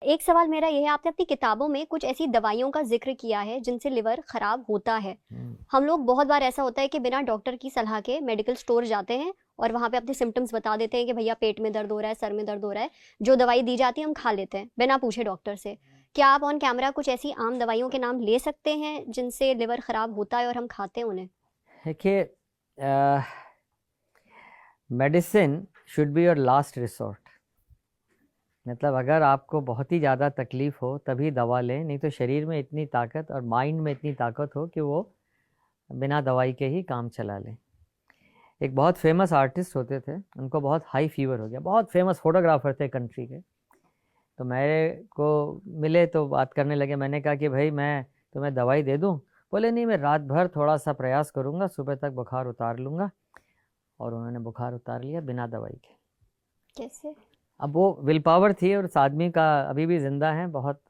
एक सवाल मेरा ये है, आपने अपनी किताबों में कुछ ऐसी दवाइयों का जिक्र किया है जिनसे लिवर खराब होता है। हम लोग बहुत बार ऐसा होता है कि बिना डॉक्टर की सलाह के मेडिकल स्टोर जाते हैं और वहां पे अपने सिम्टम्स बता देते हैं कि भैया पेट में दर्द हो रहा है, सर में दर्द हो रहा है। जो दवाई दी जाती है हम खा लेते हैं बिना पूछे डॉक्टर से। क्या आप ऑन कैमरा कुछ ऐसी आम दवाइयों के नाम ले सकते हैं जिनसे लिवर खराब होता है और हम खाते हैं उन्हें? देखिए, medicine should be your last resort. मतलब अगर आपको बहुत ही ज़्यादा तकलीफ़ हो तभी दवा लें, नहीं तो शरीर में इतनी ताकत और माइंड में इतनी ताकत हो कि वो बिना दवाई के ही काम चला लें। एक बहुत फेमस आर्टिस्ट होते थे, उनको बहुत हाई फीवर हो गया, बहुत फेमस फोटोग्राफर थे कंट्री के। तो मेरे को मिले तो बात करने लगे। मैंने कहा कि भाई मैं तुम्हें दवाई दे दूं? बोले नहीं, मैं रात भर थोड़ा सा प्रयास करूंगा, सुबह तक बुखार उतार लूँगा। और उन्होंने बुखार उतार लिया बिना दवाई के। कैसे? अब वो विल पावर थी और उस आदमी का अभी भी ज़िंदा है बहुत।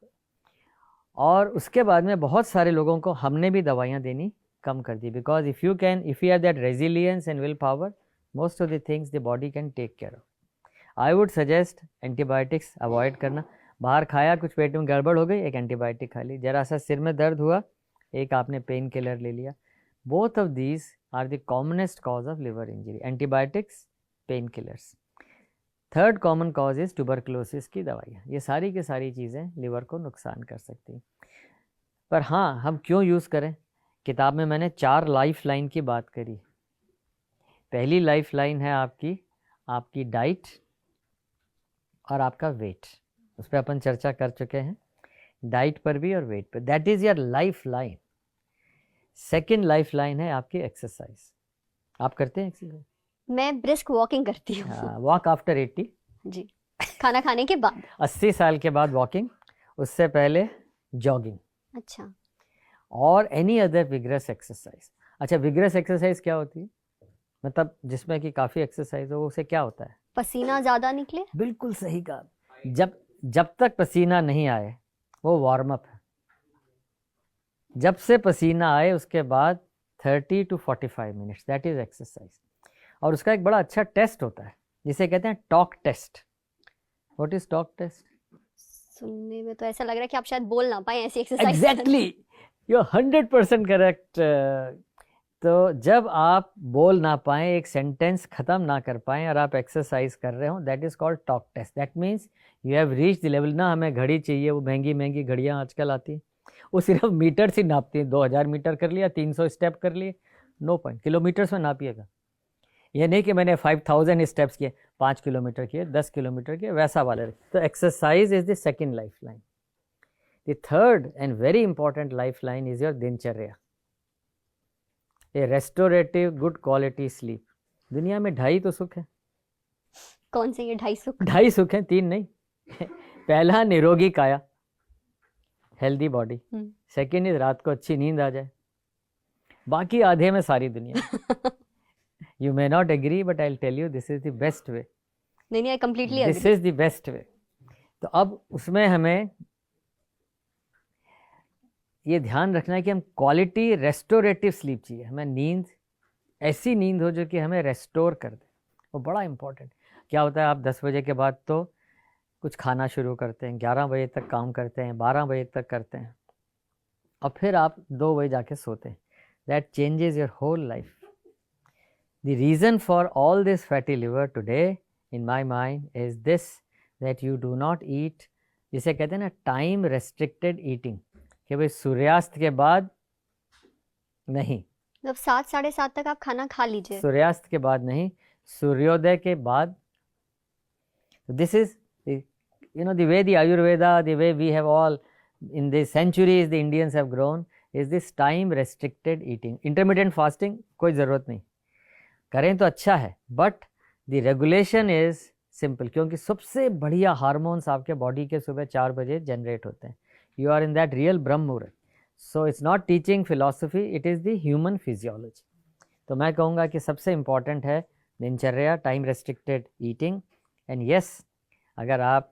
और उसके बाद में बहुत सारे लोगों को हमने भी दवाइयाँ देनी कम कर दी, because if you have that resilience and will power, most of the things the body can take care of. I would suggest antibiotics avoid करना। बाहर खाया, कुछ पेट में गड़बड़ हो गई, एक एंटीबायोटिक खा ली। जरा सा सिर में दर्द हुआ, एक आपने पेन किलर ले लिया। Both of these are the commonest cause of liver injury, antibiotics, pain killers. Third common cause is tuberculosis की दवाइयाँ। ये सारी की सारी चीज़ें लिवर को नुकसान कर सकती हैं। पर हाँ, हम क्यों यूज़ करें? किताब में मैंने 4 लाइफ लाइन की बात करी। पहली लाइफ लाइन है आपकी डाइट और आपका वेट। उस पर अपन चर्चा कर चुके हैं, डाइट पर भी और वेट पर। That is your life line. Second life line है आपकी एक्सरसाइज। आप करते हैं एक्सरसाइज? मैं ब्रिस्क वॉकिंग करती हूँ। हाँ, वॉक आफ्टर 80। जी, खाना खाने के बाद। 80 साल के बाद वॉकिंग, उससे पहले जॉगिंग अच्छा। और एनी अदर विग्रस एक्सरसाइज। अच्छा, विग्रस एक्सरसाइज क्या होती है? मतलब जिसमें कि काफ़ी एक्सरसाइज हो, उसे क्या होता है? पसीना ज्यादा निकले। बिल्कुल सही कहा। जब तक पसीना नहीं आए वो वार्म अप है। जब से पसीना आए उसके बाद 30 to 45 minutes, that is exercise. और उसका एक बड़ा अच्छा टेस्ट होता है जिसे कहते हैं talk test. What is talk test? सुनने में तो ऐसा लग रहा है कि आप शायद बोल ना पाए ऐसी एक्सरसाइज। Exactly, you 100% correct. तो जब आप बोल ना पाएँ, एक सेंटेंस ख़त्म ना कर पाएँ और आप एक्सरसाइज कर रहे हो, that is called talk test. That means you have reach the level. ना हमें घड़ी चाहिए, वो महंगी महंगी घड़ियाँ आजकल आती हैं, वो सिर्फ मीटर से नापती हैं। 2000 मीटर कर लिया, 300 स्टेप कर लिए, नो पॉइंट। किलोमीटर्स में नापिएगा। ये नहीं कि मैंने 5000 स्टेप्स किए, 5 किलोमीटर किए, 10 किलोमीटर किए, वैसा वाले। तो exercise is the second life line. The third and very important life line is your दिनचर्या, ए रेस्टोरेटिव गुड क्वालिटी स्लीप। दुनिया में 2.5 तो सुख है। कौन से ये 2.5 सुख? 2.5 सुख हैं, 3 नहीं। पहला निरोगी काया, हेल्दी बॉडी। सेकेंड इज रात को अच्छी नींद आ जाए। बाकी आधे में सारी दुनिया। You may not agree but I will tell you this is the best way. नहीं, I completely disagree. Is the best way. तो अब उसमें हमें ये ध्यान रखना है कि हम क्वालिटी रेस्टोरेटिव स्लीप चाहिए। हमें नींद, ऐसी नींद हो जो कि हमें रेस्टोर कर दे, वो बड़ा इंपॉर्टेंट। क्या होता है, आप 10 बजे के बाद तो कुछ खाना शुरू करते हैं, 11 बजे तक काम करते हैं, 12 बजे तक करते हैं, और फिर आप 2 बजे जाके सोते हैं। That changes your whole life. The reason for all this fatty liver today in my mind is this, that you do not eat, जिसे कहते हैं ना टाइम रेस्ट्रिक्टेड ईटिंग, कि भाई सूर्यास्त के बाद नहीं। मतलब 7 7:30 तक आप खाना खा लीजिए। सूर्यास्त के बाद नहीं, सूर्योदय के बाद। This is the way the Ayurveda, the way we have all in the centuries the Indians have grown, is this time restricted eating. Intermittent fasting कोई ज़रूरत नहीं, करें तो अच्छा है, but the regulation is simple, क्योंकि सबसे बढ़िया हार्मोन्स आपके बॉडी के सुबह 4 बजे जनरेट होते हैं। You are in that real ब्रह्म मुहूर्त। So it's not teaching philosophy, it is the human physiology. तो मैं कहूँगा कि सबसे इम्पॉर्टेंट है दिनचर्या, time restricted eating. And yes, अगर आप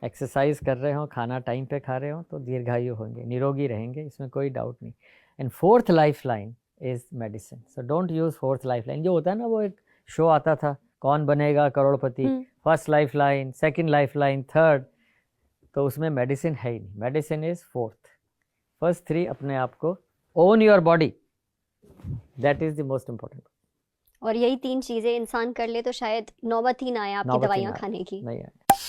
एक्सरसाइज कर रहे हो, खाना टाइम पे खा रहे हो, तो दीर्घायु होंगे, निरोगी रहेंगे, इसमें कोई डाउट नहीं। And fourth life line is medicine. So don't use fourth life line. जो होता है ना, वो एक शो आता था, कौन बनेगा करोड़पति, first life line, second life line, third. तो उसमें मेडिसिन है ही नहीं, medicine is fourth. First three अपने आप को own your body, that is the most important. और यही 3 चीजें इंसान कर ले तो शायद नौबत ही ना आए आपकी नौबत ही दवाइयाँ ना आए। खाने की। नहीं है।